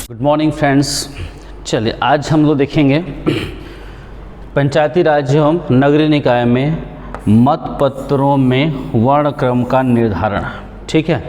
Good morning friends. चलिए आज हम लोग देखेंगे पंचायती राज एवं नगरीय निकाय में मतपत्रों में वर्णक्रम का निर्धारण। ठीक है,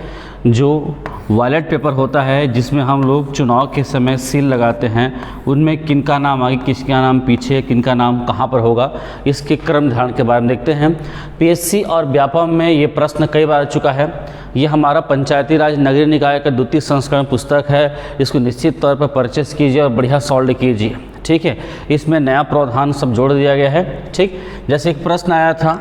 जो बैलेट पेपर होता है जिसमें हम लोग चुनाव के समय सील लगाते हैं, उनमें किनका नाम आगे किसका नाम पीछे, किनका नाम कहाँ पर होगा, इसके क्रम निर्धारण के बारे में देखते हैं। पीएससी और व्यापम में ये प्रश्न कई बार आ चुका है। ये हमारा पंचायती राज नगरीय निकाय का द्वितीय संस्करण पुस्तक है। इसको निश्चित तौर पर परचेस कीजिए और बढ़िया सॉल्व कीजिए। ठीक है, इसमें नया प्रावधान सब जोड़ दिया गया है। ठीक, जैसे एक प्रश्न आया था,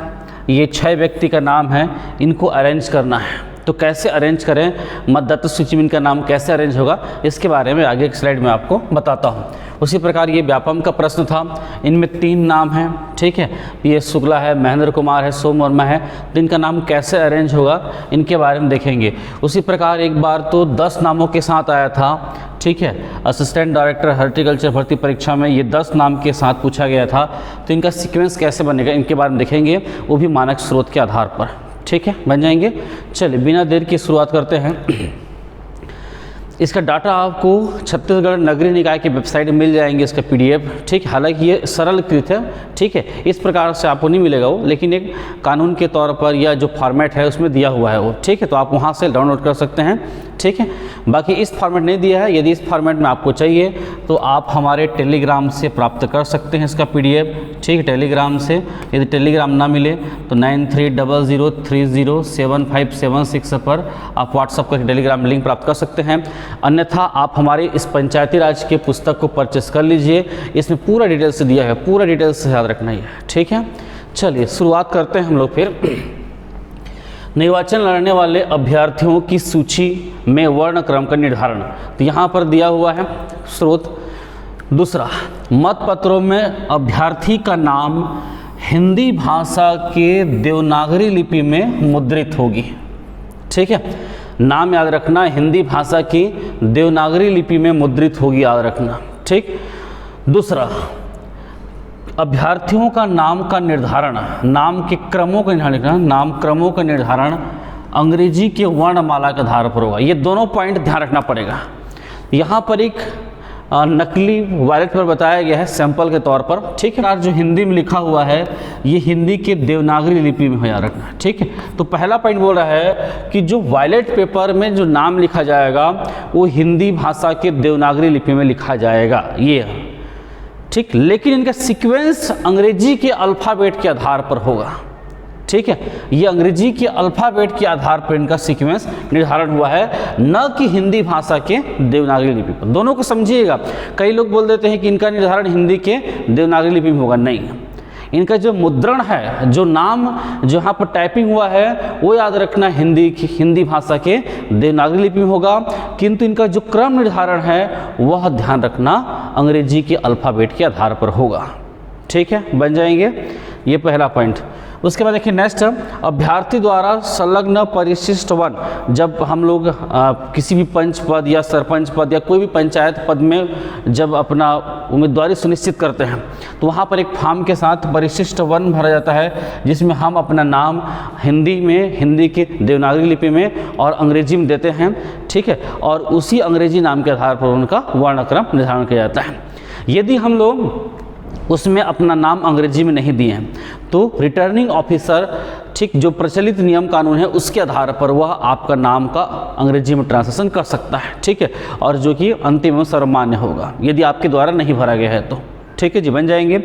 ये 6 व्यक्ति का नाम है, इनको अरेंज करना है, तो कैसे अरेंज करें, मतदाता सूची में इनका नाम कैसे अरेंज होगा, इसके बारे में आगे एक स्लाइड में आपको बताता हूँ। उसी प्रकार ये व्यापम का प्रश्न था, इनमें 3 नाम हैं। ठीक है, ये शुक्ला है, महेंद्र कुमार है, सोम वर्मा है, तो इनका नाम कैसे अरेंज होगा इनके बारे में देखेंगे। उसी प्रकार एक बार तो 10 नामों के साथ आया था। ठीक है, असिस्टेंट डायरेक्टर हॉर्टिकल्चर भर्ती परीक्षा में ये 10 नाम के साथ पूछा गया था, तो इनका सीक्वेंस कैसे बनेगा इनके बारे में देखेंगे, वो भी मानक स्रोत के आधार पर। ठीक है, बन जाएंगे। चलिए बिना देर की शुरुआत करते हैं। इसका डाटा आपको छत्तीसगढ़ नगरीय निकाय की वेबसाइट में मिल जाएंगे, इसका पीडीएफ। ठीक है, हालांकि ये सरलीकृत है। ठीक है, इस प्रकार से आपको नहीं मिलेगा वो, लेकिन एक कानून के तौर पर या जो फॉर्मेट है उसमें दिया हुआ है वो। ठीक है, तो आप वहाँ से डाउनलोड कर सकते हैं। ठीक है, बाकी इस फॉर्मेट नहीं दिया है। यदि इस फॉर्मेट में आपको चाहिए तो आप हमारे टेलीग्राम से प्राप्त कर सकते हैं इसका पीडीएफ। ठीक है, टेलीग्राम से। यदि टेलीग्राम ना मिले तो 9300307576 पर आप व्हाट्सअप करके टेलीग्राम लिंक प्राप्त कर सकते हैं। अन्यथा आप हमारे इस पंचायती राज के पुस्तक को परचेस कर लीजिए, इसमें पूरा डिटेल्स दिया है, पूरा डिटेल्स याद रखना ही है। ठीक है, चलिए शुरुआत करते हैं हम लोग। फिर निर्वाचन लड़ने वाले अभ्यर्थियों की सूची में वर्णक्रम का निर्धारण, तो यहाँ पर दिया हुआ है स्रोत। दूसरा, मतपत्रों में अभ्यर्थी का नाम हिंदी भाषा के देवनागरी लिपि में मुद्रित होगी। ठीक है, नाम याद रखना, हिंदी भाषा की देवनागरी लिपि में मुद्रित होगी, याद रखना। ठीक, दूसरा, अभ्यर्थियों का नाम का निर्धारण, नाम के क्रमों का निर्धारण, नाम क्रमों का निर्धारण अंग्रेजी के वर्णमाला के आधार पर होगा। ये दोनों पॉइंट ध्यान रखना पड़ेगा। यहाँ पर एक नकली बैलेट पर बताया गया है सैंपल के तौर पर। ठीक है, जो हिंदी में लिखा हुआ है ये हिंदी के देवनागरी लिपि में हो, याद रखना। ठीक है, तो पहला पॉइंट बोल रहा है कि जो बैलेट पेपर में जो नाम लिखा जाएगा वो हिंदी भाषा के देवनागरी लिपि में लिखा जाएगा, ये। ठीक, लेकिन इनका सीक्वेंस अंग्रेजी के अल्फ़ाबेट के आधार पर होगा। ठीक है, ये अंग्रेजी के अल्फ़ाबेट के आधार पर इनका सीक्वेंस निर्धारण हुआ है, न कि हिंदी भाषा के देवनागरी लिपि पर। दोनों को समझिएगा। कई लोग बोल देते हैं कि इनका निर्धारण हिंदी के देवनागरी लिपि में होगा, नहीं। इनका जो मुद्रण है, जो नाम जो यहाँ पर टाइपिंग हुआ है, वो याद रखना हिंदी भाषा के देवनागरी लिपि में होगा, किंतु इनका जो क्रम निर्धारण है वह ध्यान रखना अंग्रेजी के अल्फ़ाबेट के आधार पर होगा। ठीक है, बन जाएंगे। ये पहला पॉइंट। उसके बाद देखिए नेक्स्ट, अभ्यर्थी द्वारा संलग्न परिशिष्ट वन, जब हम लोग किसी भी पंच पद या सरपंच पद या कोई भी पंचायत पद में जब अपना उम्मीदवारी सुनिश्चित करते हैं तो वहाँ पर एक फॉर्म के साथ परिशिष्ट वन भरा जाता है, जिसमें हम अपना नाम हिंदी में, हिंदी के देवनागरी लिपि में और अंग्रेजी में देते हैं। ठीक है, और उसी अंग्रेजी नाम के आधार पर उनका वर्णक्रम निर्धारण किया जाता है। यदि हम लोग उसमें अपना नाम अंग्रेजी में नहीं दिए हैं तो रिटर्निंग ऑफिसर, ठीक, जो प्रचलित नियम कानून है उसके आधार पर वह आपका नाम का अंग्रेजी में ट्रांसलेशन कर सकता है। ठीक है, और जो कि अंतिम एवं सर्वमान्य होगा यदि आपके द्वारा नहीं भरा गया है तो। ठीक है जी, बन जाएंगे।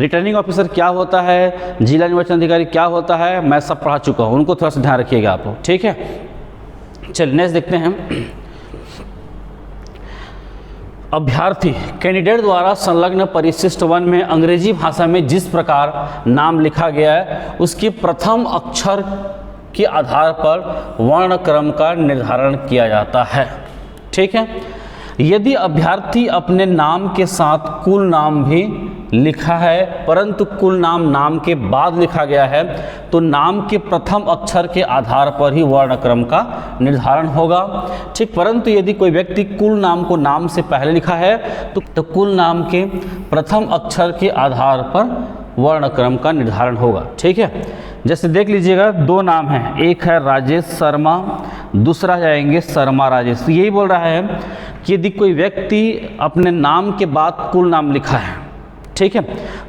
रिटर्निंग ऑफिसर क्या होता है, जिला निर्वाचन अधिकारी क्या होता है, मैं सब पढ़ा चुका हूँ, उनको थोड़ा सा ध्यान रखिएगा आप लोग। ठीक है, चलिए नेक्स्ट देखते हैं। अभ्यर्थी कैंडिडेट द्वारा संलग्न परिशिष्ट वन में अंग्रेजी भाषा में जिस प्रकार नाम लिखा गया है उसके प्रथम अक्षर के आधार पर वर्णक्रम का निर्धारण किया जाता है। ठीक है, यदि अभ्यर्थी अपने नाम के साथ कुल नाम भी लिखा है परंतु कुल नाम के बाद लिखा गया है तो नाम के प्रथम अक्षर के आधार पर ही वर्णक्रम का निर्धारण होगा। ठीक, परंतु यदि कोई व्यक्ति कुल नाम को नाम से पहले लिखा है तो कुल नाम के प्रथम अक्षर के आधार पर वर्णक्रम का निर्धारण होगा। ठीक है, जैसे देख लीजिएगा 2 नाम हैं, एक है राजेश शर्मा, दूसरा जाएंगे शर्मा राजेश। तो यही बोल रहा है कि यदि कोई व्यक्ति अपने नाम के बाद कुल नाम लिखा है, ठीक है,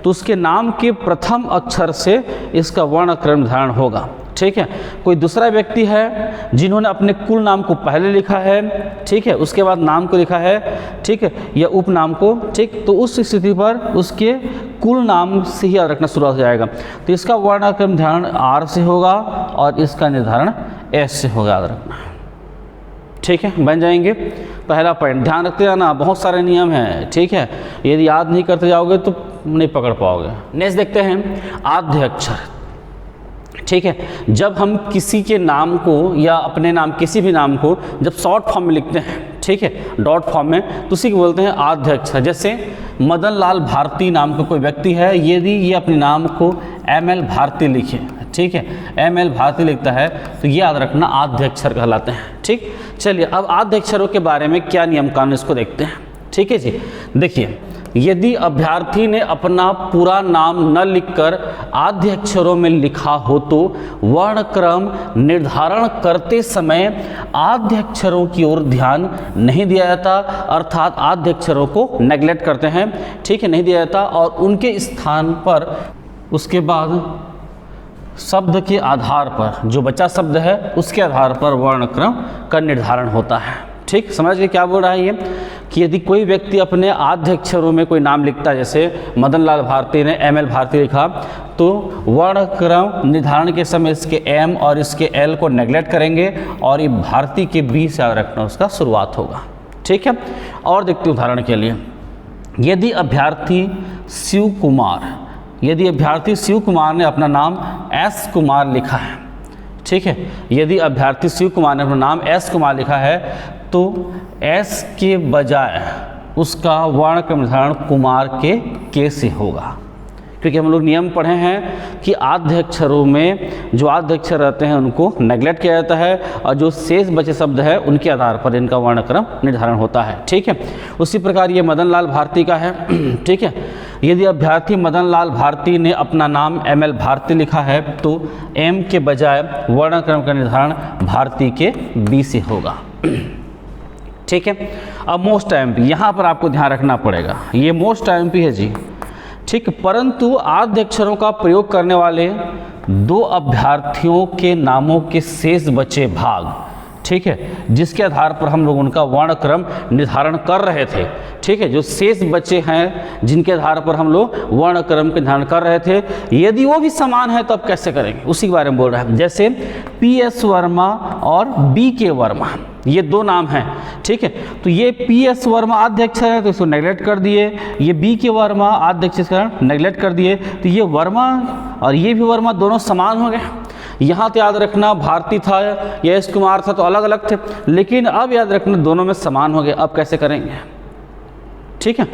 तो उसके नाम के प्रथम अक्षर से इसका वर्णक्रम निर्धारण होगा। ठीक है, कोई दूसरा व्यक्ति है जिन्होंने अपने कुल नाम को पहले लिखा है, ठीक है, उसके बाद नाम को लिखा है, ठीक है, या उपनाम को, ठीक, तो उस स्थिति पर उसके कुल नाम से ही याद रखना शुरू हो जाएगा। तो इसका वर्णक्रम निर्धारण आर से होगा और इसका निर्धारण एस से होगा, याद रखना। ठीक है, बन जाएंगे। पहला पॉइंट ध्यान रखते जाना, बहुत सारे नियम हैं, ठीक है, यदि याद नहीं करते जाओगे तो नहीं पकड़ पाओगे। नेक्स्ट देखते हैं आद्य अक्षर। ठीक है, जब हम किसी के नाम को या अपने नाम किसी भी नाम को जब शॉर्ट फॉर्म में लिखते हैं, ठीक है, डॉट फॉर्म में, तो उसी को बोलते हैं आद्य अक्षर। जैसे मदन लाल भारती नाम का कोई व्यक्ति है, यदि ये अपने नाम को ML भारती लिखे, ठीक है, ML भारती लिखता है, तो ये याद रखना आद्य अक्षर कहलाते हैं। ठीक, चलिए अब आद्य अक्षरों के बारे में क्या नियम कानून इसको देखते हैं। ठीक है जी, देखिए, यदि अभ्यर्थी ने अपना पूरा नाम न लिखकर आद्य अक्षरों में लिखा हो तो वर्णक्रम निर्धारण करते समय आद्य अक्षरों की ओर ध्यान नहीं दिया जाता, अर्थात आद्य अक्षरों को नेग्लेक्ट करते हैं, ठीक है, नहीं दिया जाता, और उनके स्थान पर उसके बाद शब्द के आधार पर, जो बचा शब्द है उसके आधार पर वर्णक्रम का निर्धारण होता है। ठीक, समझ गए क्या बोल रहा है ये, कि यदि कोई व्यक्ति अपने आद्य अक्षरों में कोई नाम लिखता है, जैसे मदन लाल भारती ने ML भारती लिखा, तो वर्णक्रम निर्धारण के समय इसके M और इसके L को नेग्लेक्ट करेंगे और ये भारती के B से याद रखना उसका शुरुआत होगा। ठीक है, और देखते उदाहरण के लिए, यदि अभ्यर्थी शिव कुमार ने अपना नाम S कुमार लिखा है, ठीक है, यदि अभ्यर्थी शिव कुमार ने अपना नाम S कुमार लिखा है, तो S के बजाय उसका वर्णक्रम निर्धारण कुमार के से होगा, क्योंकि हम लोग नियम पढ़े हैं कि आद्य अक्षरों में जो आद्य अक्षर रहते हैं उनको नेग्लेक्ट किया जाता है और जो शेष बचे शब्द है उनके आधार पर इनका वर्णक्रम निर्धारण होता है। ठीक है, उसी प्रकार ये मदन लाल भारती का है। ठीक है, यदि अभ्यर्थी मदन लाल भारती ने अपना नाम ML भारती लिखा है, तो M के बजाय वर्णक्रम का निर्धारण भारती के B से होगा। ठीक है, अब मोस्ट IMP यहाँ पर आपको ध्यान रखना पड़ेगा, ये मोस्ट IMP है जी। ठीक, परंतु आद्य अक्षरों का प्रयोग करने वाले दो अभ्यर्थियों के नामों के शेष बचे भाग, ठीक है, जिसके आधार पर हम लोग उनका वर्णक्रम निर्धारण कर रहे थे, ठीक है, जो शेष बचे हैं जिनके आधार पर हम लोग वर्णक्रम के निर्धारण कर रहे थे, यदि वो भी समान है तो अब कैसे करेंगे, उसी के बारे में बोल रहा है। जैसे PS वर्मा और BK वर्मा, ये दो नाम हैं, ठीक है, तो ये PS वर्मा आद्य अक्षर है तो इसको नेग्लेक्ट कर दिए, ये BK वर्मा आद्य अक्षर नेग्लेक्ट कर दिए, तो ये वर्मा और ये भी वर्मा दोनों समान हो गए। यहाँ तो याद रखना भारती था या S कुमार था तो अलग अलग थे, लेकिन अब याद रखना दोनों में समान हो गए। अब कैसे करेंगे, ठीक है,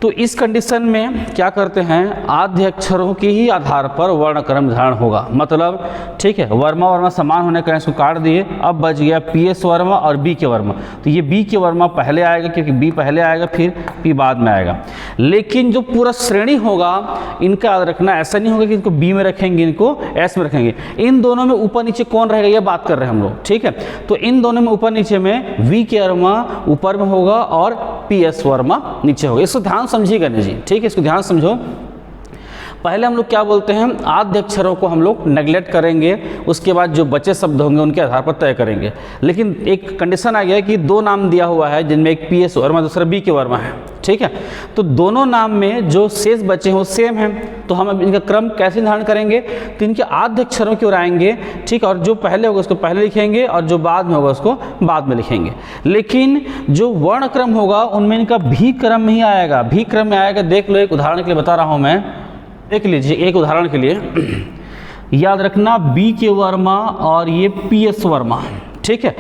तो इस कंडीशन में क्या करते हैं, आद्य अक्षरों के ही आधार पर वर्णक्रम निर्धारण होगा। मतलब ठीक है, वर्मा वर्मा समान होने का इसको काट दिए, अब बच गया PS वर्मा और BK वर्मा, तो ये BK वर्मा पहले आएगा क्योंकि B पहले आएगा, फिर P बाद में आएगा। लेकिन जो पूरा श्रेणी होगा इनका याद रखना, ऐसा नहीं होगा कि इनको B में रखेंगे, इनको S में रखेंगे, इन दोनों में ऊपर नीचे कौन रहेगा ये बात कर रहे हैं हम लोग। ठीक है, तो इन दोनों में ऊपर नीचे में VK वर्मा ऊपर में होगा और PS वर्मा नीचे होगा। इसको ध्यान समझिएगा नहीं जी, ठीक है, इसको ध्यान समझो। पहले हम लोग क्या बोलते हैं, आद्य अक्षरों को हम लोग नेग्लेक्ट करेंगे, उसके बाद जो बचे शब्द होंगे उनके आधार पर तय करेंगे। लेकिन एक कंडीशन आ गया कि दो नाम दिया हुआ है जिनमें एक PS वर्मा दूसरा BK वर्मा है, ठीक है, तो दोनों नाम में जो शेष बचे हैं वो सेम हैं, तो हम अब इनका क्रम कैसे निर्धारण करेंगे, तो इनके आद्य अक्षरों की ओर आएंगे, ठीक, और जो पहले होगा उसको पहले लिखेंगे और जो बाद में होगा उसको बाद में लिखेंगे। लेकिन जो वर्ण क्रम होगा उनमें इनका भी क्रम में ही आएगा, भी क्रम में आएगा। देख लो, एक उदाहरण के लिए बता रहा हूँ मैं, देख लीजिए एक उदाहरण के लिए, याद रखना BK वर्मा और ये PS वर्मा, ठीक है,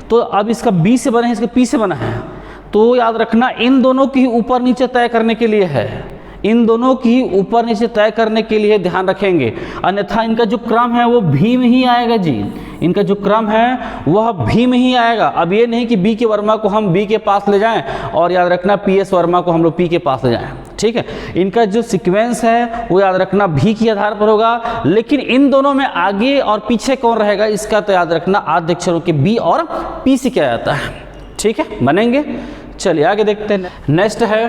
तो अब इसका B से बना है, इसका P से बना है, तो याद रखना इन दोनों की ऊपर नीचे तय करने के लिए है, इन दोनों की ऊपर नीचे तय करने के लिए ध्यान रखेंगे, अन्यथा इनका जो क्रम है वो भी में ही आएगा जी, इनका जो क्रम है वह भी में ही आएगा। अब ये नहीं कि BK वर्मा को हम B के पास ले जाएं और याद रखना PS वर्मा को हम लोग P के पास ले जाएं, ठीक है, इनका जो सीक्वेंस है वो याद रखना भी के आधार पर होगा। लेकिन इन दोनों में आगे और पीछे कौन रहेगा इसका तो याद रखना आद्य अक्षरों के B और P से किया जाता है, ठीक है, बनेंगे। चलिए आगे देखते हैं। नेक्स्ट है,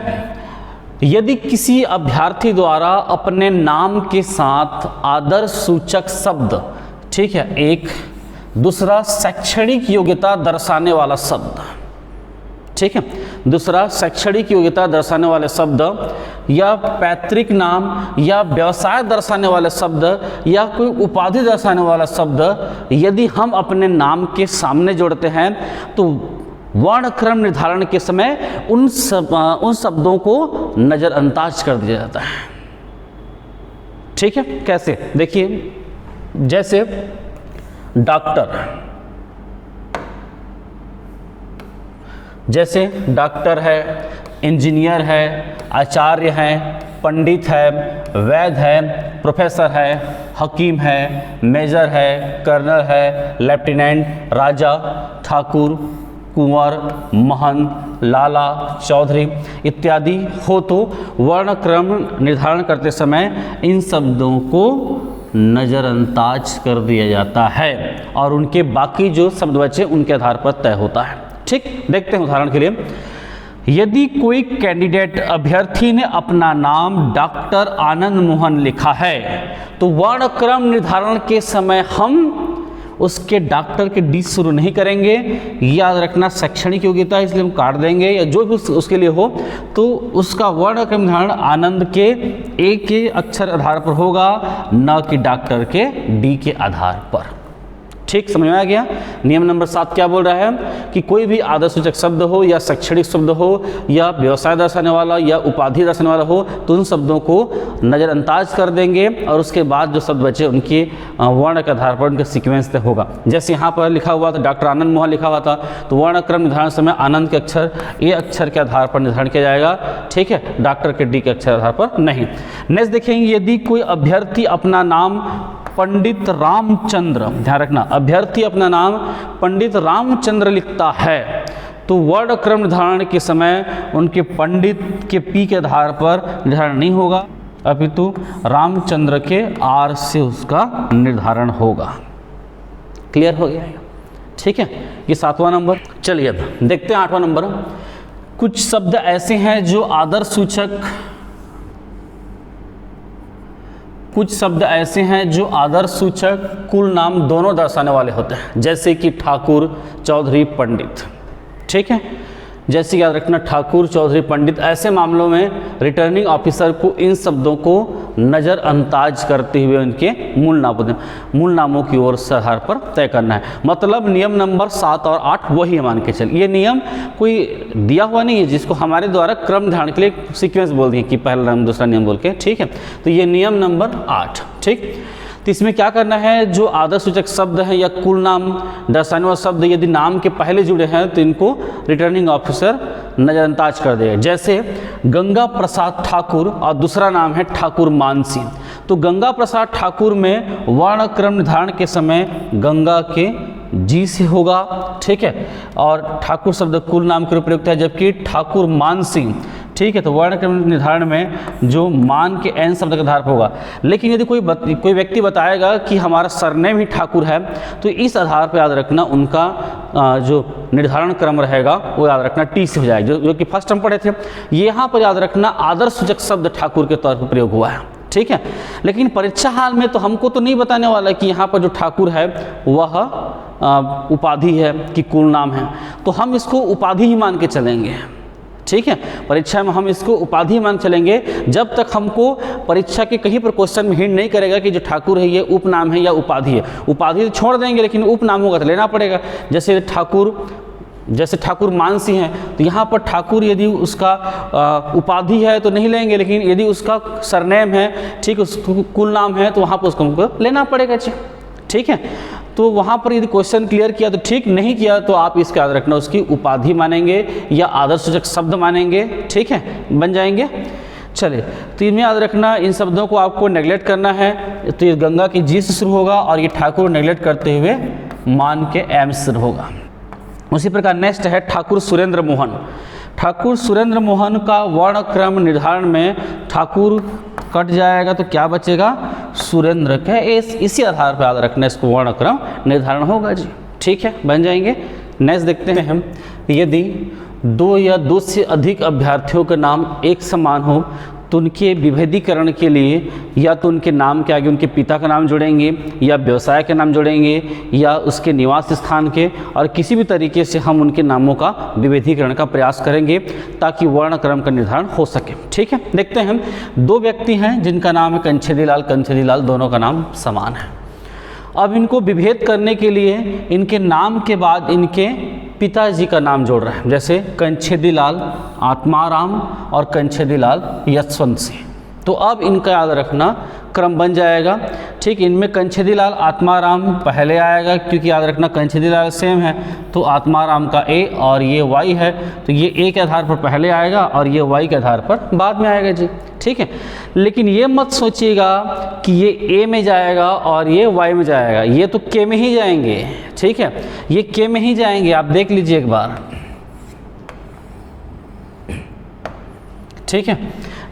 यदि किसी अभ्यर्थी द्वारा अपने नाम के साथ आदर्श सूचक शब्द, ठीक है, एक दूसरा शैक्षणिक योग्यता दर्शाने वाला शब्द, ठीक है, दूसरा शैक्षणिक योग्यता दर्शाने वाले शब्द या पैतृक नाम या व्यवसाय दर्शाने वाले शब्द या कोई उपाधि दर्शाने वाला शब्द यदि हम अपने नाम के सामने जोड़ते हैं तो वर्णक्रम निर्धारण के समय उन शब्दों को नज़रअंदाज कर दिया जाता है। ठीक है, कैसे? देखिए, जैसे डॉक्टर है, इंजीनियर है, आचार्य है, पंडित है, वैद्य है, प्रोफेसर है, हकीम है, मेजर है, कर्नल है, लेफ्टिनेंट, राजा, ठाकुर, कुंवर, महंत, लाला, चौधरी इत्यादि हो तो वर्णक्रम निर्धारण करते समय इन शब्दों को नज़रअंदाज कर दिया जाता है और उनके बाकी जो शब्द बचे उनके आधार पर तय होता है। ठीक, देखते हैं उदाहरण के लिए, यदि कोई कैंडिडेट अभ्यर्थी ने अपना नाम डॉक्टर आनंद मोहन लिखा है तो वर्णक्रम निर्धारण के समय हम उसके डॉक्टर के डी शुरू नहीं करेंगे। याद रखना, शैक्षणिक योग्यता इसलिए हम काट देंगे या जो भी उसके लिए हो तो उसका वर्णक्रम निर्धारण आनंद के ए के अक्षर आधार पर होगा, न कि डॉक्टर के डी के आधार पर। ठीक, समझ में आ गया? नियम नंबर 7 क्या बोल रहा है कि कोई भी आदर्श सूचक शब्द हो या शैक्षणिक शब्द हो या व्यवसाय दर्शाने वाला या उपाधि दर्शाने वाला हो तो उन शब्दों को नज़रअंदाज कर देंगे और उसके बाद जो शब्द बचे उनके वर्ण के आधार पर उनके सीक्वेंस तय होगा। जैसे यहाँ पर लिखा हुआ था डॉक्टर आनंद मोहन लिखा हुआ था तो वर्णक्रम निर्धारण समय आनंद के अक्षर ए अक्षर के आधार पर निर्धारण किया जाएगा। ठीक है, डॉक्टर के डी के अक्षर आधार पर नहीं। नेक्स्ट देखेंगे, यदि कोई अभ्यर्थी अपना नाम पंडित रामचंद्र, ध्यान रखना, अभ्यर्थी अपना नाम पंडित रामचंद्र लिखता है तो वर्णक्रम निर्धारण के समय उनके पंडित के पी के आधार पर निर्धारण नहीं होगा अपितु रामचंद्र के आर से उसका निर्धारण होगा। क्लियर हो गया? ठीक है, ये 7वां नंबर। चलिए अब देखते हैं 8वां नंबर। कुछ शब्द ऐसे हैं जो आदर्श सूचक कुल नाम दोनों दर्शाने वाले होते हैं, जैसे कि ठाकुर, चौधरी, पंडित। ठीक है, जैसे याद रखना, ठाकुर, चौधरी, पंडित, ऐसे मामलों में रिटर्निंग ऑफिसर को इन शब्दों को नज़रअंदाज करते हुए उनके मूल नामों की ओर से आधार पर तय करना है। मतलब नियम नंबर 7 और 8 वही मान के चलिए। ये नियम कोई दिया हुआ नहीं है जिसको हमारे द्वारा क्रम निर्धारण के लिए सीक्वेंस बोल दिए कि पहला नियम दूसरा नियम बोल के। ठीक है, तो ये नियम नंबर 8। ठीक, तो इसमें क्या करना है, जो आदर्श सूचक शब्द हैं या कुल नाम दर्शाने वाले शब्द यदि नाम के पहले जुड़े हैं तो इनको रिटर्निंग ऑफिसर नज़रअंदाज कर देगा। जैसे गंगा प्रसाद ठाकुर और दूसरा नाम है ठाकुर मानसी, तो गंगा प्रसाद ठाकुर में वर्णक्रम निर्धारण के समय गंगा के जी से होगा। ठीक है, और ठाकुर शब्द कुल नाम के रूप में प्रयुक्त है, जबकि ठाकुर मान सिंह, ठीक है, तो वर्णक्रम निर्धारण में जो मान के एन शब्द के आधार पर होगा। लेकिन यदि कोई व्यक्ति बताएगा कि हमारा सरनेम ही ठाकुर है तो इस आधार पर याद रखना उनका जो निर्धारण क्रम रहेगा वो याद रखना टी से हो जाएगा, जो कि फर्स्ट हम पढ़े थे। यहाँ पर याद रखना आदर्श सूचक शब्द ठाकुर के तौर पर प्रयोग हुआ है। ठीक है, लेकिन परीक्षा हाल में तो हमको तो नहीं बताने वाला कि यहाँ पर जो ठाकुर है वह उपाधि है कि कुल नाम है, तो हम इसको उपाधि ही मान के चलेंगे। ठीक है, परीक्षा में हम इसको उपाधि मान चलेंगे जब तक हमको परीक्षा के कहीं पर क्वेश्चन में हिंट नहीं करेगा कि जो ठाकुर है ये उपनाम है या उपाधि है। उपाधि तो छोड़ देंगे लेकिन उपनाम होगा तो लेना पड़ेगा। जैसे ठाकुर मानसी हैं तो यहाँ पर ठाकुर यदि उसका उपाधि है तो नहीं लेंगे, लेकिन यदि उसका सरनेम है, ठीक, उसको कुल नाम है तो वहाँ पर उसको हमको लेना पड़ेगा। ठीक है, तो वहाँ पर यदि क्वेश्चन क्लियर किया तो ठीक, नहीं किया तो आप इसका याद रखना उसकी उपाधि मानेंगे या आदर्श सूचक शब्द मानेंगे। ठीक है, बन जाएंगे। चलिए, तो इनमें याद रखना इन शब्दों को आपको नेगलेक्ट करना है। तो ये गंगा की जी से शुरू होगा और ये ठाकुर नेगलेक्ट करते हुए मान के एम से शुरू होगा। उसी प्रकार नेक्स्ट है ठाकुर सुरेंद्र मोहन। ठाकुर सुरेंद्र मोहन का वर्णक्रम निर्धारण में ठाकुर कट जाएगा तो क्या बचेगा, सुरेंद्र के। इसी आधार पर याद रखना इसको वर्णक्रम निर्धारण होगा जी। ठीक है, बन जाएंगे। नेक्स्ट देखते हैं हम, यदि दो या दो से अधिक अभ्यर्थियों का नाम एक समान हो तो उनके विभेदीकरण के लिए या तो उनके नाम के आगे उनके पिता का नाम जोड़ेंगे या व्यवसाय के नाम जोड़ेंगे या उसके निवास स्थान के, और किसी भी तरीके से हम उनके नामों का विभेदीकरण का प्रयास करेंगे ताकि वर्ण क्रम का निर्धारण हो सके। ठीक है, देखते हैं हम, दो व्यक्ति हैं जिनका नाम है कंछेदीलाल कंछेदीलाल, दोनों का नाम समान है। अब इनको विभेद करने के लिए इनके नाम के बाद इनके पिताजी का नाम जोड़ रहे हैं, जैसे कंछेदीलाल आत्माराम और कंछेदीलाल यशवंत सिंह। तो अब इनका याद रखना क्रम बन जाएगा। ठीक, इनमें कंछेदीलाल आत्माराम पहले आएगा, क्योंकि याद रखना कंछेदीलाल सेम है तो आत्माराम का ए और ये वाई है, तो ये ए के आधार पर पहले आएगा और ये वाई के आधार पर बाद में आएगा जी। ठीक है, लेकिन ये मत सोचिएगा कि ये ए में जाएगा और ये वाई में जाएगा, ये तो के में ही जाएंगे। ठीक है, ये के में ही जाएंगे, आप देख लीजिए एक बार। ठीक है,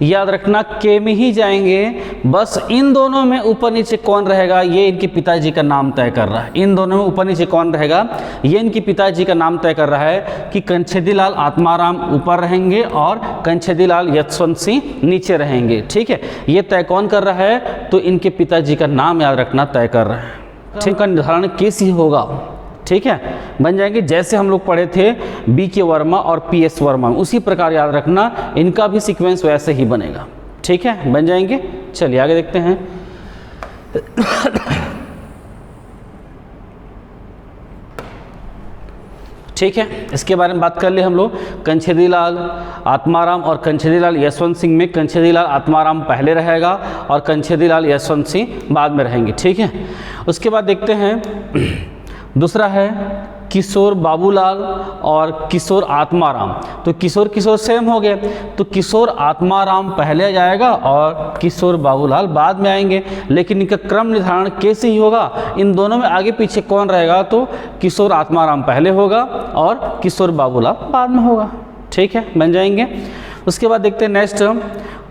याद रखना के में ही जाएंगे। बस इन दोनों में ऊपर नीचे कौन रहेगा ये इनके पिताजी का नाम तय कर रहा है। इन दोनों में ऊपर नीचे कौन रहेगा ये इनके पिताजी का नाम तय कर रहा है कि कंछेदीलाल आत्माराम ऊपर रहेंगे और कंछेदीलाल यशवंत सिंह नीचे रहेंगे। ठीक है, ये तय कौन कर रहा है, तो इनके पिताजी का नाम याद रखना तय कर रहा है। ठीक, का निर्धारण कैसे होगा, ठीक है, बन जाएंगे जैसे हम लोग पढ़े थे बी के वर्मा और पी एस वर्मा, उसी प्रकार याद रखना इनका भी सीक्वेंस वैसे ही बनेगा। ठीक है, बन जाएंगे। चलिए आगे देखते हैं। ठीक है, इसके बारे में बात कर ले हम लोग। कंछेदीलाल आत्माराम और कंछेदीलाल यशवंत सिंह में कंछेदीलाल आत्माराम पहले रहेगा और कंछेदीलाल यशवंत सिंह बाद में रहेंगे। ठीक है, उसके बाद देखते हैं दूसरा है किशोर बाबूलाल और किशोर आत्माराम। तो किशोर किशोर सेम हो गए, तो किशोर आत्माराम पहले जाएगा और किशोर बाबूलाल बाद में आएंगे, लेकिन इनका क्रम निर्धारण कैसे ही होगा, इन दोनों में आगे पीछे कौन रहेगा, तो किशोर आत्माराम पहले होगा और किशोर बाबूलाल बाद में होगा। ठीक है, बन जाएंगे। उसके बाद देखते हैं नेक्स्ट,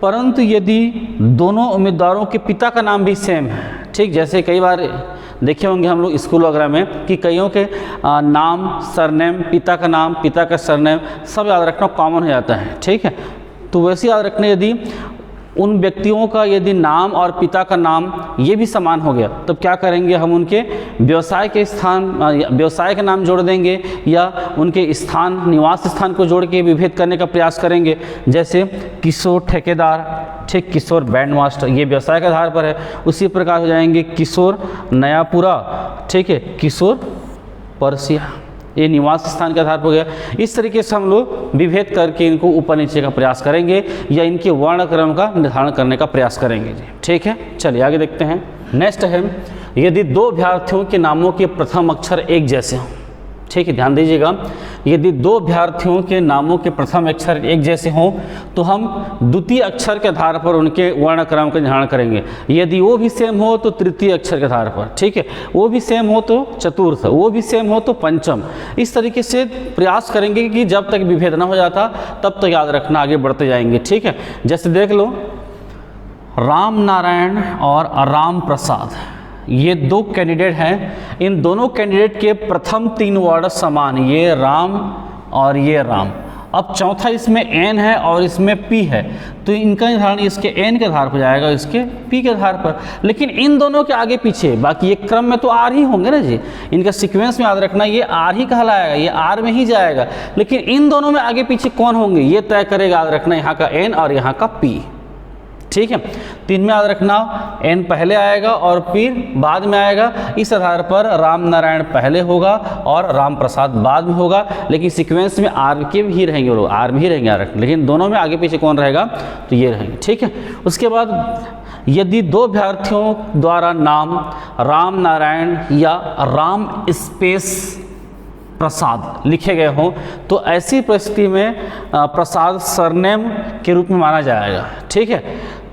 परंतु यदि दोनों उम्मीदवारों के पिता का नाम भी सेम है। ठीक, जैसे कई बार देखे होंगे हम लोग स्कूल वगैरह में कि कईयों के नाम सरनेम, पिता का नाम पिता का सरनेम सब याद रखना कॉमन हो जाता है। ठीक है, तो वैसे याद रखना यदि उन व्यक्तियों का यदि नाम और पिता का नाम ये भी समान हो गया तब क्या करेंगे, हम उनके व्यवसाय के स्थान व्यवसाय का नाम जोड़ देंगे या उनके स्थान निवास स्थान को जोड़ के विभेद करने का प्रयास करेंगे। जैसे किशोर ठेकेदार, ठीक, किशोर बैंड मास्टर, ये व्यवसाय के आधार पर है। उसी प्रकार हो जाएंगे किशोर नयापुरा, ठीक है, किशोर परसिया, ये निवास स्थान के आधार पर गया। इस तरीके से हम लोग विभेद करके इनको ऊपर नीचे का प्रयास करेंगे या इनके वर्ण क्रम का निर्धारण करने का प्रयास करेंगे जी। ठीक है, चलिए आगे देखते हैं। नेक्स्ट है, यदि दो अभ्यर्थियों के नामों के प्रथम अक्षर एक जैसे हों। ठीक है, ध्यान दीजिएगा, यदि दो अभ्यर्थियों के नामों के प्रथम अक्षर एक जैसे हों तो हम द्वितीय अक्षर के आधार पर उनके वर्ण क्रम का निर्धारण करेंगे। यदि वो भी सेम हो तो तृतीय अक्षर के आधार पर, ठीक है, वो भी सेम हो तो चतुर्थ, वो भी सेम हो तो पंचम। इस तरीके से प्रयास करेंगे कि जब तक विभेद न हो जाता तब तक याद रखना आगे बढ़ते जाएंगे। ठीक है, जैसे देख लो राम नारायण और राम प्रसाद, ये दो कैंडिडेट हैं। इन दोनों कैंडिडेट के प्रथम तीन वर्ड समान, ये राम और ये राम। अब चौथा इसमें एन है और इसमें पी है, तो इनका निर्धारण इसके एन के आधार पर जाएगा, इसके पी के आधार पर। लेकिन इन दोनों के आगे पीछे बाकी ये क्रम में तो आर ही होंगे ना जी, इनका सीक्वेंस में याद रखना ये आर ही कहलाएगा, ये आर में ही जाएगा। लेकिन इन दोनों में आगे पीछे कौन होंगे ये तय करेगा, याद रखना यहाँ का एन और यहाँ का पी। ठीक है, तो इनमें याद रखना एन पहले आएगा और फिर बाद में आएगा। इस आधार पर राम नारायण पहले होगा और राम प्रसाद बाद में होगा, लेकिन सीक्वेंस में आर के भी रहेंगे, वो आर में ही रहेंगे याद रखना, लेकिन दोनों में आगे पीछे कौन रहेगा तो ये रहेंगे। ठीक है, उसके बाद यदि दो अभ्यर्थियों द्वारा नाम राम नारायण या राम स्पेस प्रसाद लिखे गए हों तो ऐसी परिस्थिति में प्रसाद सरनेम के रूप में माना जाएगा। ठीक है,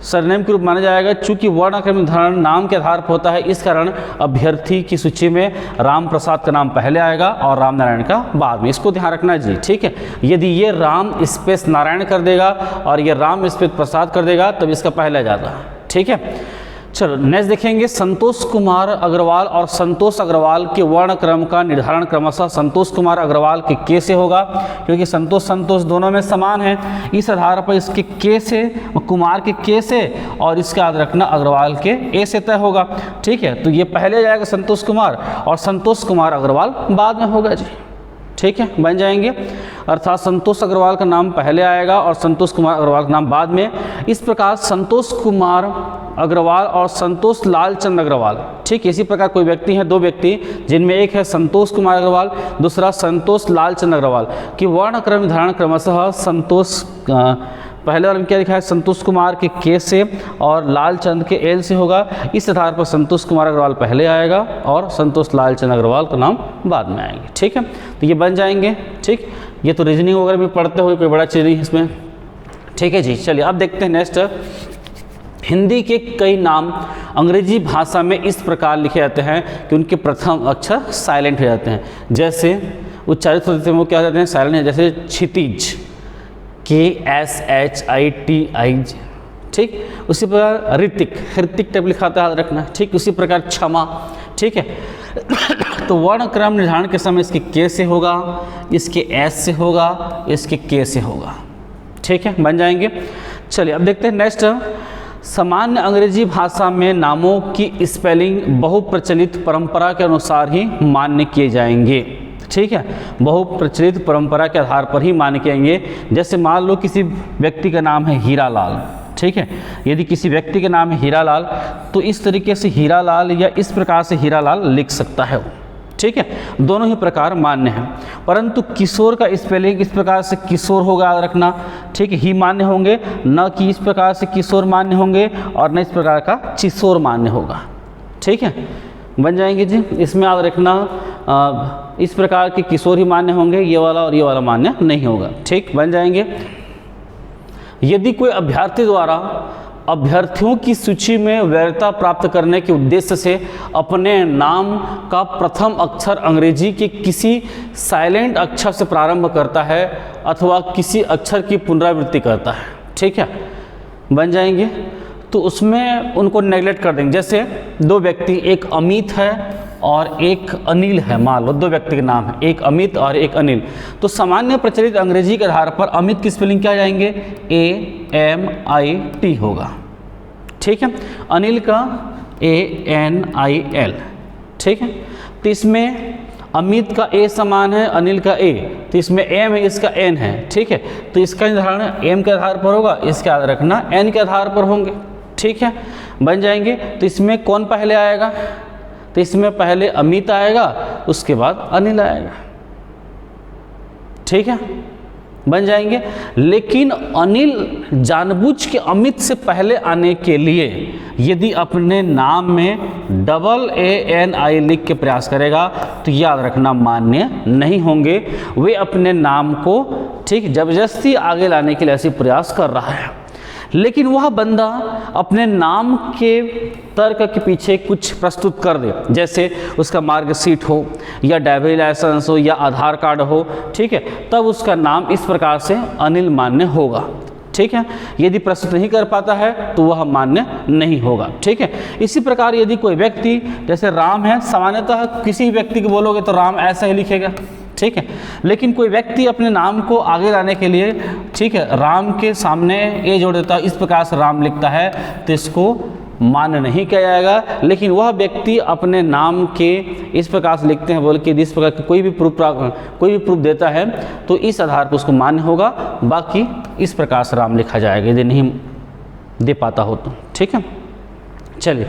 सरनेम के रूप माना जाएगा, चूंकि वर्ण क्रम निर्धारण नाम के आधार पर होता है, इस कारण अभ्यर्थी की सूची में राम प्रसाद का नाम पहले आएगा और राम नारायण का बाद में। इसको ध्यान रखना जी। ठीक है, यदि ये राम स्पेस नारायण कर देगा और ये राम स्पेस प्रसाद कर देगा तब इसका पहले आ जाता है। ठीक है, चलो नेक्स्ट देखेंगे संतोष कुमार अग्रवाल और संतोष अग्रवाल के वर्ण क्रम का निर्धारण क्रमशः संतोष कुमार अग्रवाल के के से होगा, क्योंकि संतोष संतोष दोनों में समान है। इस आधार पर इसके के से, कुमार के के से और इसका याद रखना अग्रवाल के ए से तय होगा। ठीक है, तो ये पहले जाएगा संतोष कुमार और संतोष कुमार अग्रवाल बाद में होगा जी। ठीक है, बन जाएंगे, अर्थात संतोष अग्रवाल का नाम पहले आएगा और संतोष कुमार अग्रवाल का नाम बाद में। इस प्रकार संतोष कुमार अग्रवाल और संतोष लालचंद अग्रवाल, ठीक, इसी प्रकार कोई व्यक्ति हैं, दो व्यक्ति जिनमें एक है संतोष कुमार अग्रवाल, दूसरा संतोष लालचंद अग्रवाल की वर्ण क्रम निर्धारण क्रमशः संतोष पहले वाले में क्या लिखा है, संतोष कुमार के से और लालचंद के एल से होगा। इस आधार पर संतोष कुमार अग्रवाल पहले आएगा और संतोष लालचंद अग्रवाल का नाम बाद में आएंगे। ठीक है, तो ये बन जाएंगे। ठीक, ये तो रीजनिंग वगैरह भी पढ़ते हुए कोई बड़ा चीज़ नहीं इसमें। ठीक है जी, चलिए अब देखते हैं नेक्स्ट। हिंदी के कई नाम अंग्रेजी भाषा में इस प्रकार लिखे जाते हैं कि उनके प्रथम अक्षर साइलेंट हो जाते हैं, जैसे उच्चारित होते हैं वो क्या जाते हैं, साइलेंट है। जैसे क्षितिज, KSHITIJ। ठीक, उसी प्रकार ऋतिक, ऋतिक टाइप लिखा था, याद रखना। ठीक, उसी प्रकार क्षमा। ठीक है, तो वर्ण क्रम निर्धारण के समय इसके के से होगा, इसके एस से होगा, इसके के से होगा। ठीक है, बन जाएंगे। चलिए अब देखते हैं नेक्स्ट। सामान्य अंग्रेजी भाषा में नामों की स्पेलिंग बहुप्रचलित परंपरा के अनुसार ही मान्य किए जाएंगे। ठीक है, बहुप्रचलित परंपरा के आधार पर ही मान्य किएंगे। जैसे मान लो किसी व्यक्ति का नाम है हीरालाल। ठीक है, यदि किसी व्यक्ति का नाम है हीरालाल तो इस तरीके से हीरालाल या इस प्रकार से हीरालाल लिख सकता है वो। ठीक है, दोनों ही प्रकार मान्य हैं, परंतु किशोर का स्पेलिंग इस प्रकार से किशोर होगा, याद रखना। ठीक है, ही मान्य होंगे, न कि इस प्रकार से किशोर मान्य होंगे और न इस प्रकार का चिशोर मान्य होगा। ठीक है, बन जाएंगे जी। इसमें याद रखना इस प्रकार के किशोर ही मान्य होंगे, ये वाला और ये वाला मान्य नहीं होगा। ठीक, बन जाएंगे। यदि कोई अभ्यर्थी द्वारा अभ्यर्थियों की सूची में वैधता प्राप्त करने के उद्देश्य से अपने नाम का प्रथम अक्षर अंग्रेजी के किसी साइलेंट अक्षर से प्रारंभ करता है अथवा किसी अक्षर की पुनरावृत्ति करता है, ठीक है, बन जाएंगे, तो उसमें उनको नेगलेक्ट कर देंगे। जैसे दो व्यक्ति, एक अमित है और एक अनिल है, मान लो दो व्यक्ति के नाम है, एक अमित और एक अनिल, तो सामान्य प्रचलित अंग्रेजी के आधार पर अमित की स्पेलिंग क्या जाएंगे, AMIT होगा। ठीक है, अनिल का ANIL। ठीक है, तो इसमें अमित का A समान है, अनिल का A, तो इसमें M है, इसका N है। ठीक है, तो इसका निर्धारण M के आधार पर होगा, इसका याद रखना N के आधार पर होंगे। ठीक है, बन जाएंगे। तो इसमें कौन पहले आएगा, तो इसमें पहले अमित आएगा, उसके बाद अनिल आएगा। ठीक है, बन जाएंगे। लेकिन अनिल जानबूझ के अमित से पहले आने के लिए यदि अपने नाम में AANI लिख के प्रयास करेगा तो याद रखना मान्य नहीं होंगे। वे अपने नाम को ठीक जबरदस्ती आगे लाने के लिए ऐसे प्रयास कर रहा है, लेकिन वह बंदा अपने नाम के तर्क के पीछे कुछ प्रस्तुत कर दे, जैसे उसका मार्कशीट हो या ड्राइवरी लाइसेंस हो या आधार कार्ड हो, ठीक है, तब उसका नाम इस प्रकार से अनिल मान्य होगा। ठीक है, यदि प्रस्तुत नहीं कर पाता है तो वह मान्य नहीं होगा। ठीक है, इसी प्रकार यदि कोई व्यक्ति, जैसे राम है, सामान्यतः किसी व्यक्ति को बोलोगे तो राम ऐसा ही लिखेगा। ठीक है, लेकिन कोई व्यक्ति अपने नाम को आगे लाने के लिए, ठीक है, राम के सामने ए जोड़ देता है, इस प्रकार से राम लिखता है, तो इसको मान्य नहीं किया जाएगा। लेकिन वह व्यक्ति अपने नाम के इस प्रकार से लिखते हैं बोल के इस प्रकार कोई भी प्रूफ देता है तो इस आधार पर उसको मान्य होगा। बाकी इस प्रकार से राम लिखा जाएगा यदि नहीं दे पाता हो तो। ठीक है, चलिए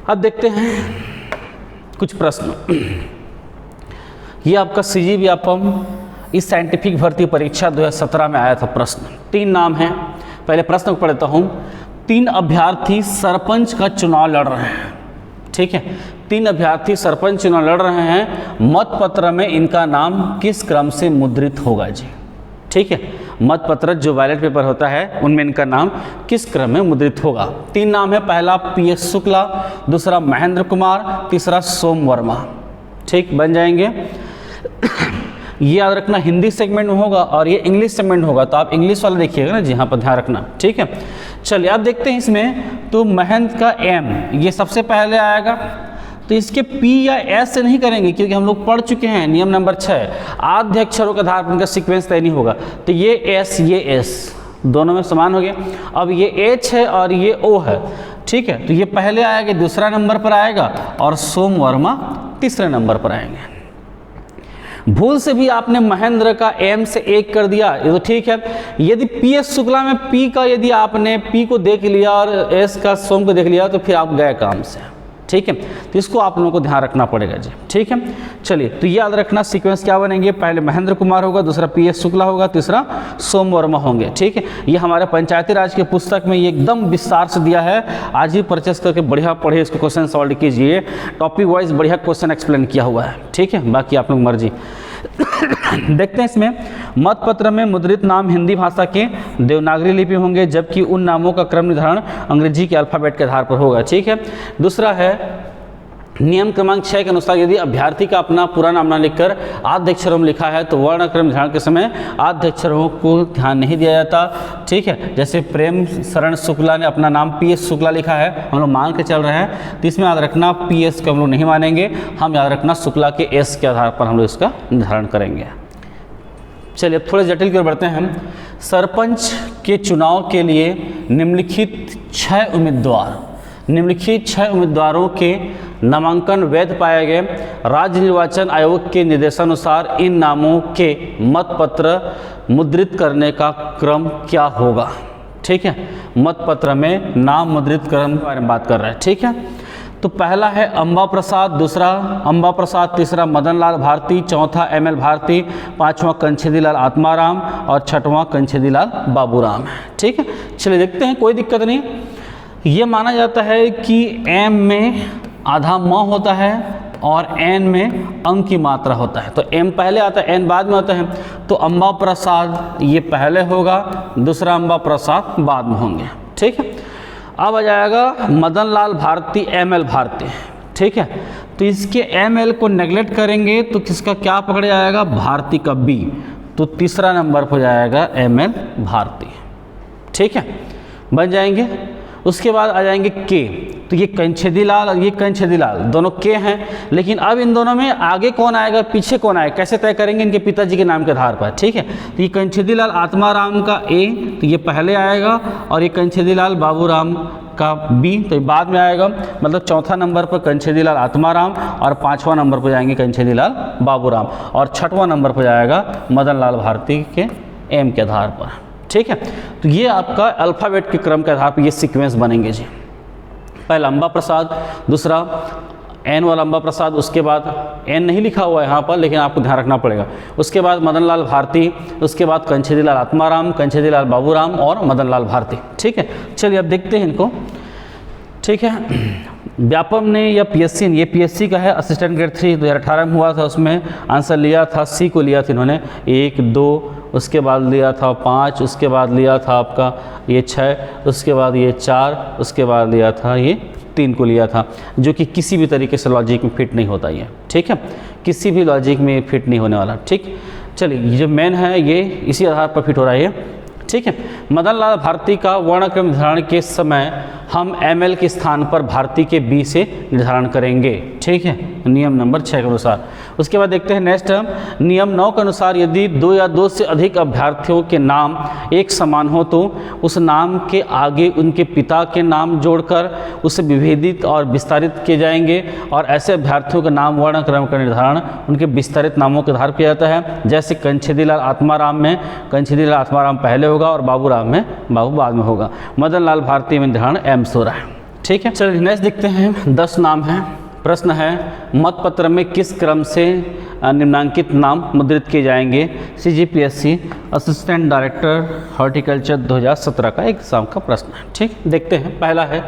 अब देखते हैं कुछ प्रश्न। ये आपका CGVAPM इस साइंटिफिक भर्ती परीक्षा 2017 में आया था प्रश्न। 3 नाम हैं, पहले प्रश्न को पढ़ता हूँ। 3 अभ्यर्थी सरपंच का चुनाव लड़ रहे हैं। ठीक है, 3 अभ्यर्थी सरपंच चुनाव लड़ रहे हैं, मतपत्र में इनका नाम किस क्रम से मुद्रित होगा जी। ठीक है, मतपत्र जो बैलेट पेपर होता है उनमें इनका नाम किस क्रम में मुद्रित होगा। 3 नाम है, पहला PS शुक्ला, दूसरा महेंद्र कुमार, तीसरा सोम वर्मा। ठीक, बन जाएंगे। ये याद रखना हिंदी सेगमेंट में होगा और ये इंग्लिश सेगमेंट होगा, तो आप इंग्लिश वाला देखिएगा ना जी, यहाँ पर ध्यान रखना। ठीक है, चलिए अब देखते हैं इसमें, तो महेंद्र का एम ये सबसे पहले आएगा, तो इसके पी या एस से नहीं करेंगे क्योंकि हम लोग पढ़ चुके हैं नियम नंबर 6 आद्य अक्षरों के आधार पर उनका सीक्वेंस तय नहीं होगा। तो ये एस ये एस दोनों में समान हो गया। अब ये एच है और ये ओ है, ठीक है, तो ये पहले आएगा, दूसरा नंबर पर आएगा और सोम वर्मा तीसरे नंबर पर आएंगे। भूल से भी आपने महेंद्र का एम से 1 कर दिया, ये तो ठीक है। यदि पी एस शुक्ला में पी का यदि आपने पी को देख लिया और एस का सोम को देख लिया तो फिर आप गए काम से, ठीक है। तो इसको आप लोगों को ध्यान रखना पड़ेगा जी, ठीक है। चलिए तो ये याद रखना सीक्वेंस क्या बनेंगे, पहले महेंद्र कुमार होगा, दूसरा पी एस शुक्ला होगा, तीसरा सोम वर्मा होंगे, ठीक है। ये हमारे पंचायती राज की पुस्तक में ये एकदम विस्तार से दिया है, आज ही परचेस करके बढ़िया पढ़िए, इसको क्वेश्चन सॉल्व कीजिए, टॉपिक वाइज बढ़िया क्वेश्चन एक्सप्लेन किया हुआ है, ठीक है। बाकी आप लोग मर्जी। देखते हैं इसमें, मतपत्र में मुद्रित नाम हिंदी भाषा के देवनागरी लिपि होंगे, जबकि उन नामों का क्रम निर्धारण अंग्रेजी के अल्फ़ाबेट के आधार पर होगा, ठीक है। दूसरा है नियम क्रमांक 6 के अनुसार यदि अभ्यर्थी का अपना पूरा नाम ना लिखकर आद्य अक्षरों में लिखा है तो वर्ण क्रम निर्धारण के समय आद्य अक्षरों को ध्यान नहीं दिया जाता, ठीक है। जैसे प्रेम शरण शुक्ला ने अपना नाम पी एस शुक्ला लिखा है, हम लोग मान के चल रहे हैं, तो इसमें याद रखना पी एस को हम लोग नहीं मानेंगे, हम याद रखना शुक्ला के एस के आधार पर हम लोग इसका निर्धारण करेंगे। चलिए अब थोड़े जटिल की ओर बढ़ते हैं। सरपंच के चुनाव के लिए निम्नलिखित 6 उम्मीदवारों के नामांकन वैध पाए गए। राज्य निर्वाचन आयोग के निर्देशानुसार इन नामों के मतपत्र मुद्रित करने का क्रम क्या होगा, ठीक है। मतपत्र में नाम मुद्रित क्रम के बारे में बात कर रहे हैं, ठीक है। तो पहला है अंबा प्रसाद, दूसरा अंबा प्रसाद, तीसरा मदन लाल भारती, चौथा एम.एल. भारती, पांचवा कंछेदीलाल आत्माराम और छठवां कंछेदीलाल बाबूराम है, ठीक है। चलिए देखते हैं, कोई दिक्कत नहीं। ये माना जाता है कि एम में आधा म होता है और एन में अंक की मात्रा होता है, तो एम पहले आता है एन बाद में होता है, तो अंबा प्रसाद ये पहले होगा, दूसरा अंबा प्रसाद बाद में होंगे, ठीक है। अब आ जाएगा मदन लाल भारती एम.एल. भारती, ठीक है। तो इसके एम.एल. को नेगलेक्ट करेंगे तो किसका क्या पकड़ जाएगा, भारती का बी, तो तीसरा नंबर पर जाएगा एम.एल. भारती, ठीक है, बन जाएंगे। उसके बाद आ जाएंगे के, तो ये कंछेदीलाल और ये कंछेदीलाल दोनों के हैं, लेकिन अब इन दोनों में आगे कौन आएगा पीछे कौन आएगा कैसे तय करेंगे, इनके पिताजी के नाम के आधार पर, ठीक है। तो ये कंछेदीलाल आत्माराम का ए, तो ये पहले आएगा, और ये कंछेदीलाल बाबूराम का बी, तो ये बाद में आएगा। मतलब चौथा नंबर पर कंछेदीलाल आत्माराम और पाँचवा नंबर पर जाएंगे कंछेदीलाल बाबूराम, और छठवां नंबर पर जाएगा मदन लाल भारती के एम के आधार पर, ठीक है। तो ये आपका अल्फ़ाबेट के क्रम के आधार पर ये सीक्वेंस बनेंगे जी। पहला अंबा प्रसाद, दूसरा एन वाला अंबा प्रसाद, उसके बाद एन नहीं लिखा हुआ है यहाँ पर लेकिन आपको ध्यान रखना पड़ेगा, उसके बाद मदन लाल भारती, उसके बाद कंछेदीलाल आत्माराम, कंछेदीलाल बाबूराम और मदन लाल भारती, ठीक है। चलिए अब देखते हैं इनको, ठीक है। व्यापम ने या पीएससी ने, ये पीएससी का है, असिस्टेंट ग्रेड 3 2018 में हुआ था, उसमें आंसर लिया था सी को लिया था इन्होंने 1 2, उसके बाद लिया था 5, उसके बाद लिया था आपका ये 6, उसके बाद ये 4, उसके बाद लिया था ये 3 को लिया था, जो कि किसी भी तरीके से लॉजिक में फिट नहीं होता ये, ठीक है, किसी भी लॉजिक में फिट नहीं होने वाला, ठीक। चलिए ये जो मेन है ये इसी आधार पर फिट हो रहा है ये, ठीक है। मदन लाल भारती का वर्णक्रम निर्धारण के समय हम एम.एल. के स्थान पर भारती के बी से निर्धारण करेंगे, ठीक है, नियम नंबर 6 के अनुसार। उसके बाद देखते हैं नेक्स्ट, नियम 9 के अनुसार यदि 2 या 2 से अधिक अभ्यर्थियों के नाम एक समान हो तो उस नाम के आगे उनके पिता के नाम जोड़कर उसे विभेदित और विस्तारित किए जाएंगे, और ऐसे अभ्यर्थियों का नाम वर्णक्रम का निर्धारण उनके विस्तारित नामों के आधार पर किया जाता है। जैसे कंछेदीलाल आत्माराम में कंछेदीलाल आत्माराम पहले होगा और बाबूराम में बाबू बाद में होगा, मदन लाल भारती में निर्धारण एम से हो रहा है, ठीक है। चलिए नेक्स्ट देखते हैं, 10 नाम हैं। प्रश्न है मतपत्र में किस क्रम से निम्नांकित नाम मुद्रित किए जाएंगे। CGPSC असिस्टेंट डायरेक्टर हॉर्टिकल्चर 2017 का एग्जाम का प्रश्न है, ठीक। देखते हैं, पहला है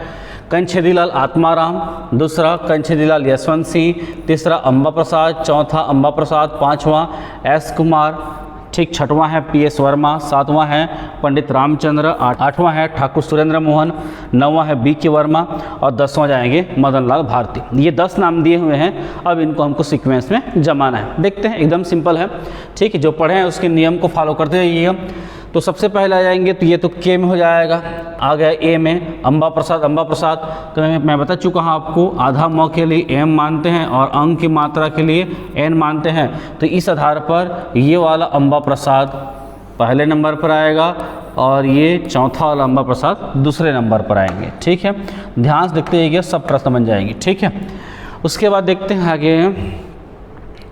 कंछेदीलाल आत्माराम, दूसरा कंछेदीलाल यशवंत सिंह, तीसरा अंबा प्रसाद, चौथा अंबा प्रसाद, पाँचवां एस कुमार, ठीक, छठवां है PS वर्मा, सातवां है पंडित रामचंद्र, आठवां है ठाकुर सुरेंद्र मोहन, नौवां है BK वर्मा और 10वां जाएंगे मदन लाल भारती। ये 10 नाम दिए हुए हैं, अब इनको हमको सीक्वेंस में जमाना है। देखते हैं, एकदम सिंपल है, ठीक है, जो पढ़े हैं उसके नियम को फॉलो करते रहिएगा। तो सबसे पहले आ जाएंगे तो ये तो के में हो जाएगा, आ गया ए में अम्बा प्रसाद। तो मैं बता चुका हूँ आपको, आधा म के लिए एम मानते हैं और अंग की मात्रा के लिए एन मानते हैं। तो इस आधार पर ये वाला अम्बा प्रसाद पहले नंबर पर आएगा और ये चौथा वाला अम्बा प्रसाद दूसरे नंबर पर आएंगे। ठीक है, ध्यान से देखते रहिए, सब प्रश्न बन जाएंगे। ठीक है, उसके बाद देखते हैं आगे,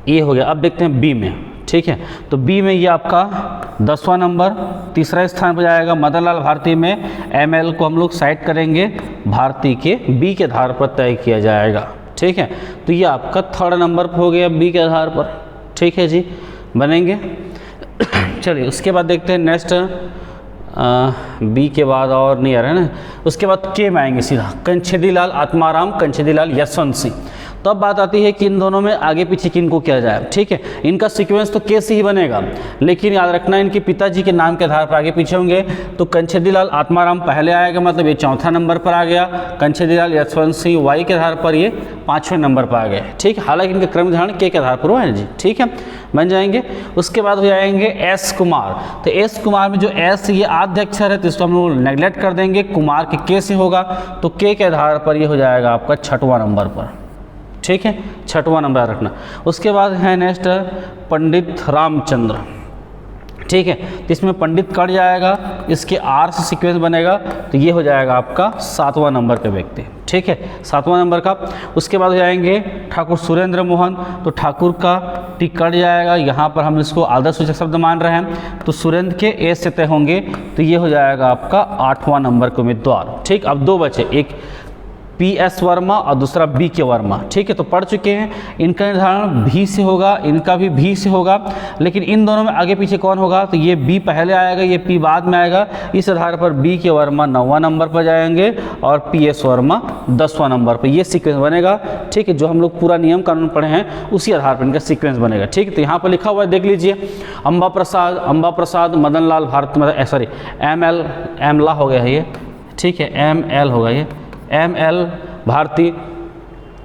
ये हो गया। अब देखते हैं बी में। ठीक है, तो बी में ये आपका 10वां नंबर, तीसरा स्थान पर जाएगा। मदन लाल भारती में एमएल को हम लोग साइड करेंगे, भारती के बी के आधार पर तय किया जाएगा। ठीक है, तो ये आपका 3rd नंबर पर हो गया बी के आधार पर। ठीक है जी, बनेंगे। चलिए उसके बाद देखते हैं नेक्स्ट, बी के बाद और नहीं आ रहा है ना। उसके बाद के में आएंगे सीधा, कंछेदीलाल आत्माराम, कंछेदीलाल यशवंत सिंह। तो अब बात आती है कि इन दोनों में आगे पीछे किन को किया जाए। ठीक है, इनका सीक्वेंस तो के से ही बनेगा, लेकिन याद रखना इनके पिताजी के नाम के आधार पर आगे पीछे होंगे। तो कंछेदीलाल आत्माराम पहले आएगा, मतलब ये 4था नंबर पर आ गया। कंछेदीलाल यशवंत सिंह वाई के आधार पर ये 5वें नंबर पर आ गए। ठीक है, हालांकि इनके क्रम निर्धारण के आधार पर हुआ है जी। ठीक है, बन जाएंगे। उसके बाद हो जाएंगे एस कुमार। तो एस कुमार में जो एस ये आद्य अक्षर है तो इसको हम लोग नेगलेक्ट कर देंगे, कुमार के से होगा। तो के आधार पर ये हो जाएगा आपका 6वां नंबर पर। ठीक है, 6वां नंबर रखना। उसके बाद है नेक्स्ट पंडित रामचंद्र। ठीक है, तो इसमें पंडित कट जाएगा, इसके आर से सीक्वेंस बनेगा, तो ये हो जाएगा आपका 7वां नंबर का व्यक्ति। ठीक है, 7वां नंबर का। उसके बाद हो जाएंगे ठाकुर सुरेंद्र मोहन। तो ठाकुर का टी कट जाएगा, यहाँ पर हम इसको आदर्श सूचक शब्द मान रहे हैं। तो सुरेंद्र के ए से तय होंगे, तो ये हो जाएगा आपका 8वां नंबर का उम्मीदवार। ठीक, अब 2 बचे, एक PS वर्मा और दूसरा बी के वर्मा। ठीक है, तो पढ़ चुके हैं। इनका निर्धारण भी से होगा, इनका भी भी से होगा, लेकिन इन दोनों में आगे पीछे कौन होगा, तो ये बी पहले आएगा, ये पी बाद में आएगा। इस आधार पर बी के वर्मा 9वां नंबर पर जाएंगे और PS वर्मा 10वां नंबर पर। ये सीक्वेंस बनेगा। ठीक है, जो हम लोग पूरा नियम कानून पढ़े हैं उसी आधार पर इनका सीक्वेंस बनेगा। ठीक है, तो यहाँ पर लिखा हुआ है, देख लीजिए, अम्बा प्रसाद, मदन लाल भारती, सॉरी एमला हो गया है ये। ठीक है, ML होगा ये, ML भारती,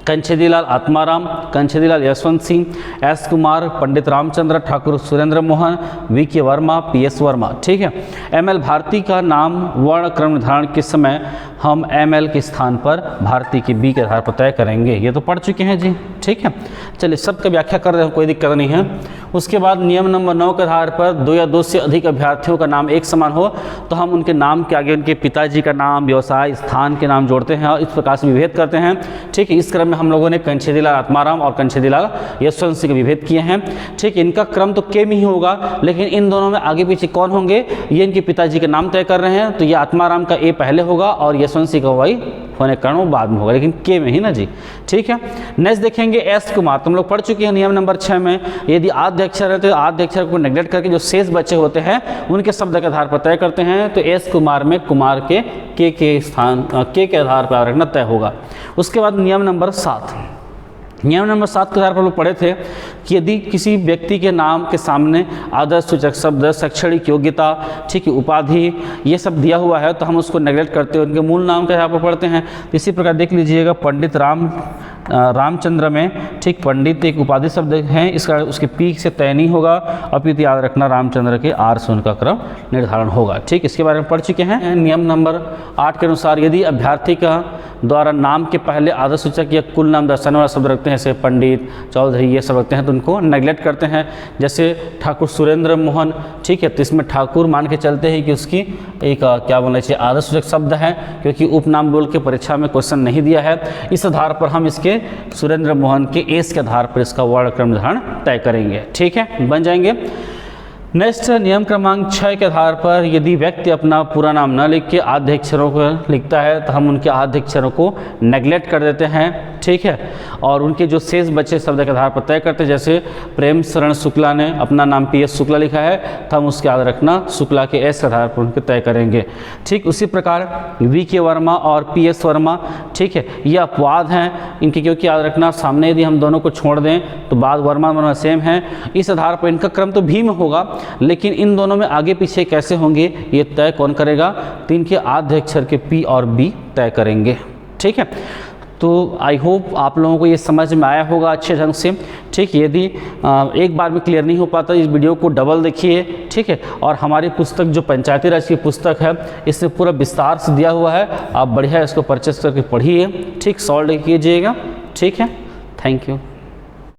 कंछेदीलाल आत्माराम, कंछेदीलाल यशवंत सिंह, एस कुमार, पंडित रामचंद्र, ठाकुर सुरेंद्र मोहन, VK वर्मा, PS वर्मा। ठीक है, ML भारती का नाम वर्ण क्रम निर्धारण के समय हम ML के स्थान पर भारती के B के आधार पर तय करेंगे। ये तो पढ़ चुके हैं जी। ठीक है, चलिए सबका व्याख्या कर रहे हैं, कोई दिक्कत नहीं है। उसके बाद नियम नंबर 9 के आधार पर 2 या 2 से अधिक अभ्यर्थियों का नाम एक समान हो तो हम उनके नाम के आगे उनके पिताजी का नाम, व्यवसाय, स्थान के नाम जोड़ते हैं और इस प्रकार से विभेद करते हैं। ठीक है, इस क्रम में हम लोगों ने कंछेदीलाल आत्माराम और कंछेदीलाल यशवंत सिंह का विभेद किए हैं। ठीक, इनका क्रम तो के में ही होगा, लेकिन इन दोनों में आगे पीछे कौन होंगे, ये इनके पिताजी के नाम तय कर रहे हैं। तो ये आत्माराम का ए पहले होगा और यशवंत सिंह का वाई होने के कारण वो बाद में होगा, लेकिन के में ही ना जी। ठीक है, नेक्स्ट देखेंगे एस कुमार। तुम लोग पढ़ चुके हैं नियम नंबर 6 में, यदि आद्य अक्षर है तो आद्य अक्षर को नेग्लेक्ट करके जो शेष बच्चे होते हैं उनके शब्द के आधार पर तय करते हैं। तो एस कुमार में कुमार के स्थान के आधार पर रखना तय होगा। उसके बाद नियम नंबर 7, नियम नंबर 7 के आधार पर लोग पढ़े थे कि यदि किसी व्यक्ति के नाम के सामने आदर्श सूचक शब्द, शैक्षणिक योग्यता, ठीक है, उपाधि, ये सब दिया हुआ है तो हम उसको नेग्लेक्ट करते हैं, उनके मूल नाम के आधार पर पढ़ते हैं। तो इसी प्रकार देख लीजिएगा, पंडित रामचंद्र में, ठीक, पंडित एक उपाधि शब्द है, इसका उसके पी से तय नहीं होगा। अपितु याद रखना रामचंद्र के आर से उनका क्रम निर्धारण होगा। ठीक, इसके बारे में पढ़ चुके हैं। नियम नंबर 8 के अनुसार यदि अभ्यर्थी का द्वारा नाम के पहले आदर्श सूचक या कुल नाम दर्शाने वाला शब्द रखते हैं, जैसे पंडित, चौधरी, ये सब रखते हैं तो उनको नेग्लेक्ट करते हैं। जैसे ठाकुर सुरेंद्र मोहन, ठीक है, तो इसमें ठाकुर मान के चलते हैं कि उसकी एक क्या बोलना चाहिए, आदर्श सूचक शब्द है, क्योंकि उपनाम बोल के परीक्षा में क्वेश्चन नहीं दिया है। इस आधार पर हम इसके सुरेंद्र मोहन के एस के आधार पर इसका वर्ण क्रम निर्धारण तय करेंगे। ठीक है, बन जाएंगे। नेक्स्ट नियम क्रमांक 6 के आधार पर यदि व्यक्ति अपना पूरा नाम न लिख के आद्य अक्षरों को लिखता है तो हम उनके आद्य अक्षरों को नेग्लेक्ट कर देते हैं। ठीक है, और उनके जो शेष बचे शब्द के आधार पर तय करते हैं। जैसे प्रेम शरण शुक्ला ने अपना नाम PS शुक्ला लिखा है तो हम उसके याद रखना शुक्ला के एस के आधार पर उनके तय करेंगे। ठीक, उसी प्रकार VK वर्मा और PS वर्मा, ठीक है, ये अपवाद हैं इनके, क्योंकि याद रखना सामने यदि हम दोनों को छोड़ दें तो बाद वर्मा सेम है। इस आधार पर इनका क्रम तो भी में होगा, लेकिन इन दोनों में आगे पीछे कैसे होंगे ये तय कौन करेगा, तो इनके आद्य अक्षर के P और B तय करेंगे। ठीक है, तो आई होप आप लोगों को ये समझ में आया होगा अच्छे ढंग से। ठीक, यदि एक बार में क्लियर नहीं हो पाता इस वीडियो को डबल देखिए। ठीक है, और हमारी पुस्तक जो पंचायती राज की पुस्तक है इसमें पूरा विस्तार से दिया हुआ है, आप बढ़िया इसको परचेस करके पढ़िए। ठीक, सॉल्व कीजिएगा। ठीक है, थैंक यू।